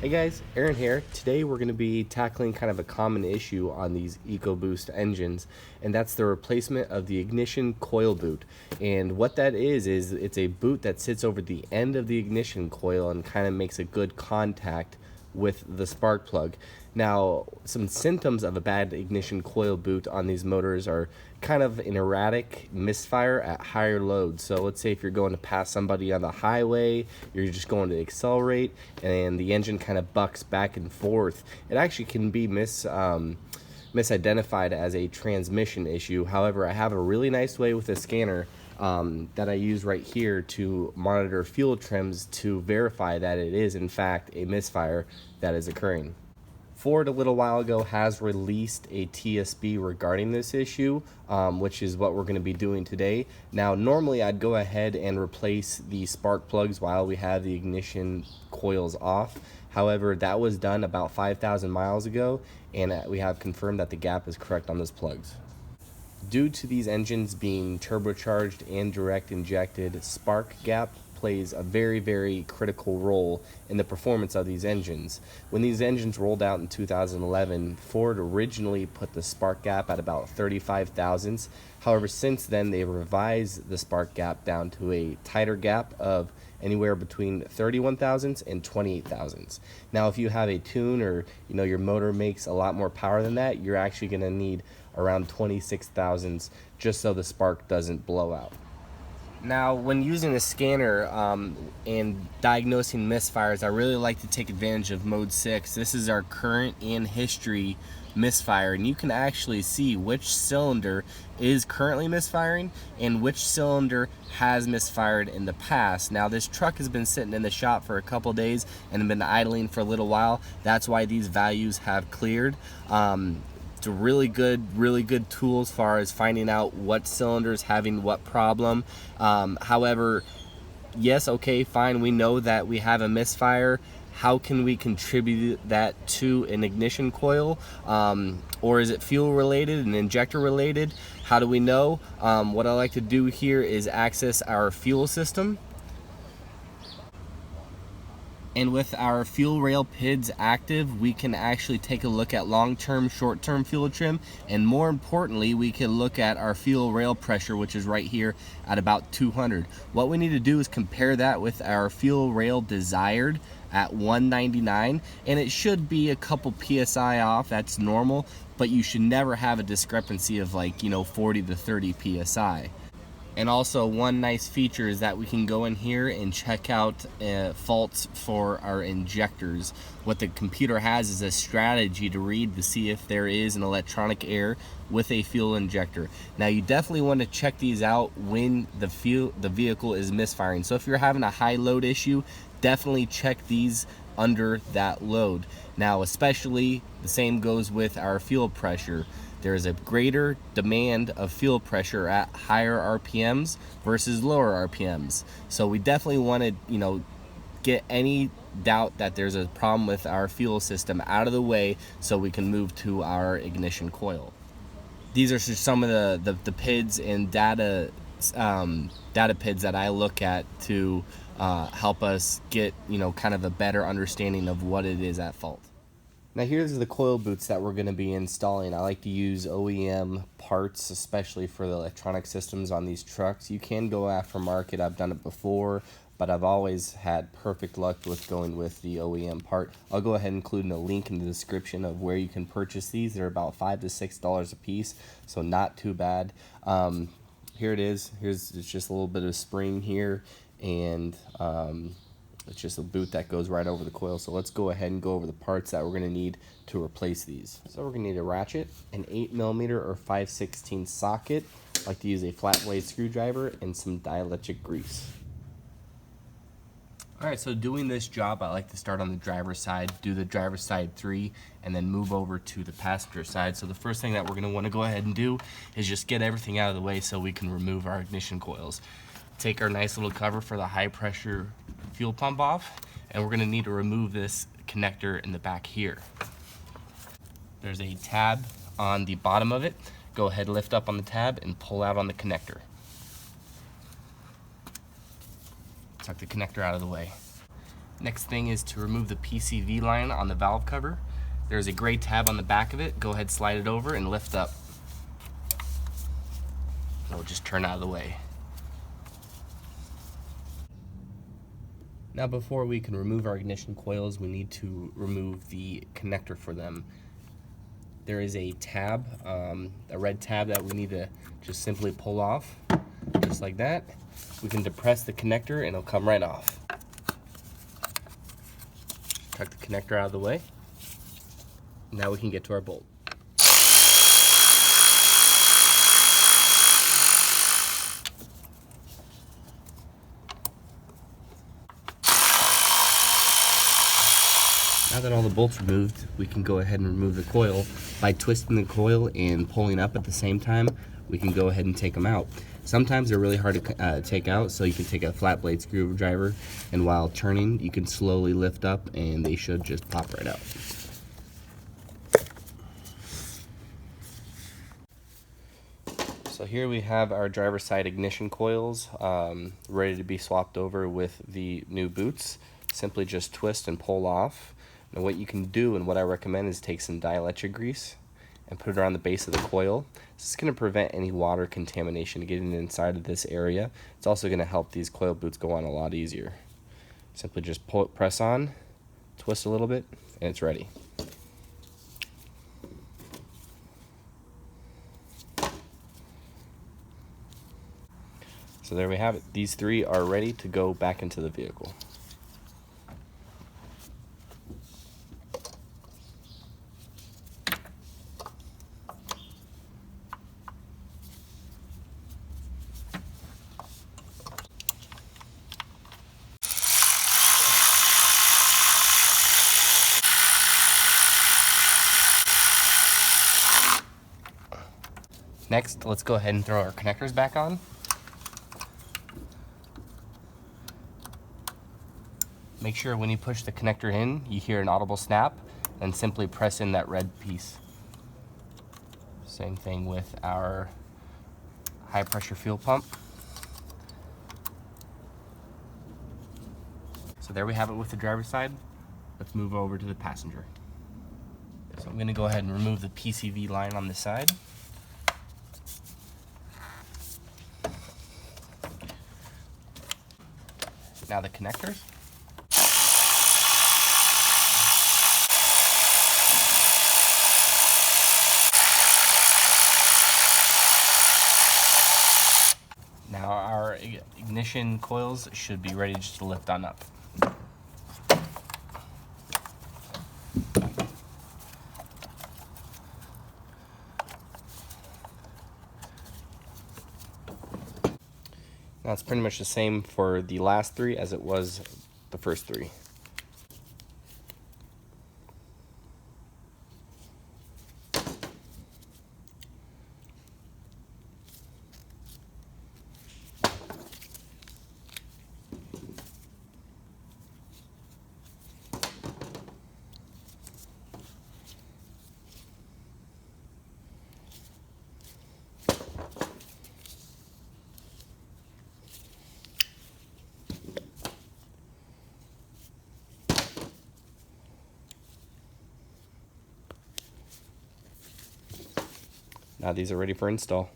Hey guys, Aaron here. Today we're going to be tackling kind of a common issue on these Ecoboost engines, and that's the replacement of the ignition coil boot. And what that is it's a boot that sits over the end of the ignition coil and kind of makes a good contact with the spark plug. Now, some symptoms of a bad ignition coil boot on these motors are kind of an erratic misfire at higher loads. So let's say if you're going to pass somebody on the highway, you're just going to accelerate and the engine kind of bucks back and forth. It actually can be misidentified as a transmission issue. However, I have a really nice way with a scanner that I use right here to monitor fuel trims to verify that it is in fact a misfire that is occurring. Ford a little while ago has released a TSB regarding this issue, which is what we're going to be doing today. Now, normally I'd go ahead and replace the spark plugs while we have the ignition coils off. However, that was done about 5,000 miles ago, and we have confirmed that the gap is correct on those plugs. Due to these engines being turbocharged and direct injected, spark gap plays a very critical role in the performance of these engines. When these engines rolled out in 2011, Ford originally put the spark gap at about 35 thousandths. However, since then they revised the spark gap down to a tighter gap of anywhere between 31 thousandths and 28 thousandths. Now, if you have a tune or your motor makes a lot more power than that, you're actually going to need around 26 thousandths just so the spark doesn't blow out. Now, when using a scanner and diagnosing misfires, I really like to take advantage of mode 6. This is our current and history misfire, and you can actually see which cylinder is currently misfiring and which cylinder has misfired in the past. Now, this truck has been sitting in the shop for a couple days and been idling for a little while. That's why these values have cleared. It's a really good tool as far as finding out what cylinder's having what problem. However, yes, okay, fine, we know that we have a misfire. How can we contribute that to an ignition coil? Or is it fuel related and injector related? How do we know? What I like to do here is access our fuel system. And with our fuel rail PIDs active, we can actually take a look at long-term, short-term fuel trim, and more importantly, we can look at our fuel rail pressure, which is right here at about 200. What we need to do is compare that with our fuel rail desired at 199, and it should be a couple PSI off. That's normal, but you should never have a discrepancy of 40 to 30 PSI. And also, one nice feature is that we can go in here and check out faults for our injectors. What the computer has is a strategy to read to see if there is an electronic error with a fuel injector. Now, you definitely want to check these out when the vehicle is misfiring. So if you're having a high load issue, definitely check these under that load. Now, especially the same goes with our fuel pressure. There is a greater demand of fuel pressure at higher RPMs versus lower RPMs. So we definitely want to, get any doubt that there's a problem with our fuel system out of the way so we can move to our ignition coil. These are just some of the PIDs and data PIDs that I look at to help us get, kind of a better understanding of what it is at fault. Now, here's the coil boots that we're going to be installing. I like to use OEM parts, especially for the electronic systems on these trucks. You can go aftermarket. I've done it before, but I've always had perfect luck with going with the OEM part. I'll go ahead and include a link in the description of where you can purchase these. They're about $5 to $6 a piece, so not too bad. Here it is. It's just a little bit of spring here, and it's just a boot that goes right over the coil. So let's go ahead and go over the parts that we're going to need to replace these. So we're going to need a ratchet, an 8mm or 5/16 socket. I like to use a flat blade screwdriver and some dielectric grease. Alright, so doing this job, I like to start on the driver's side, do the driver's side 3, and then move over to the passenger side. So the first thing that we're going to want to go ahead and do is just get everything out of the way so we can remove our ignition coils. Take our nice little cover for the high pressure fuel pump off, and we're going to need to remove this connector in the back here. There's a tab on the bottom of it. Go ahead, lift up on the tab and pull out on the connector. Tuck the connector out of the way. Next thing is to remove the PCV line on the valve cover. There's a gray tab on the back of it. Go ahead, slide it over and lift up. It'll just turn out of the way. Now before we can remove our ignition coils, we need to remove the connector for them. There is a tab, a red tab that we need to just simply pull off, just like that. We can depress the connector and it'll come right off. Tuck the connector out of the way. Now we can get to our bolt. Now that all the bolts are removed, we can go ahead and remove the coil. By twisting the coil and pulling up at the same time, we can go ahead and take them out. Sometimes they're really hard to take out, so you can take a flat blade screwdriver, and while turning, you can slowly lift up and they should just pop right out. So here we have our driver's side ignition coils ready to be swapped over with the new boots. Simply just twist and pull off. Now what you can do, and what I recommend, is take some dielectric grease and put it around the base of the coil. This is going to prevent any water contamination getting inside of this area. It's also going to help these coil boots go on a lot easier. Simply just press on, twist a little bit, and it's ready. So there we have it. These three are ready to go back into the vehicle. Next, let's go ahead and throw our connectors back on. Make sure when you push the connector in, you hear an audible snap, and simply press in that red piece. Same thing with our high pressure fuel pump. So there we have it with the driver's side. Let's move over to the passenger. So I'm going to go ahead and remove the PCV line on this side. Now the connectors. Now our ignition coils should be ready just to lift on up. Now it's pretty much the same for the last three as it was the first three. Now these are ready for install.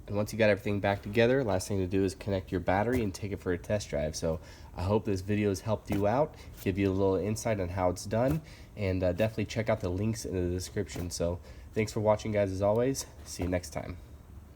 And once you got everything back together, last thing to do is connect your battery and take it for a test drive. So I hope this video has helped you out, give you a little insight on how it's done, and definitely check out the links in the description. So thanks for watching, guys, as always. See you next time.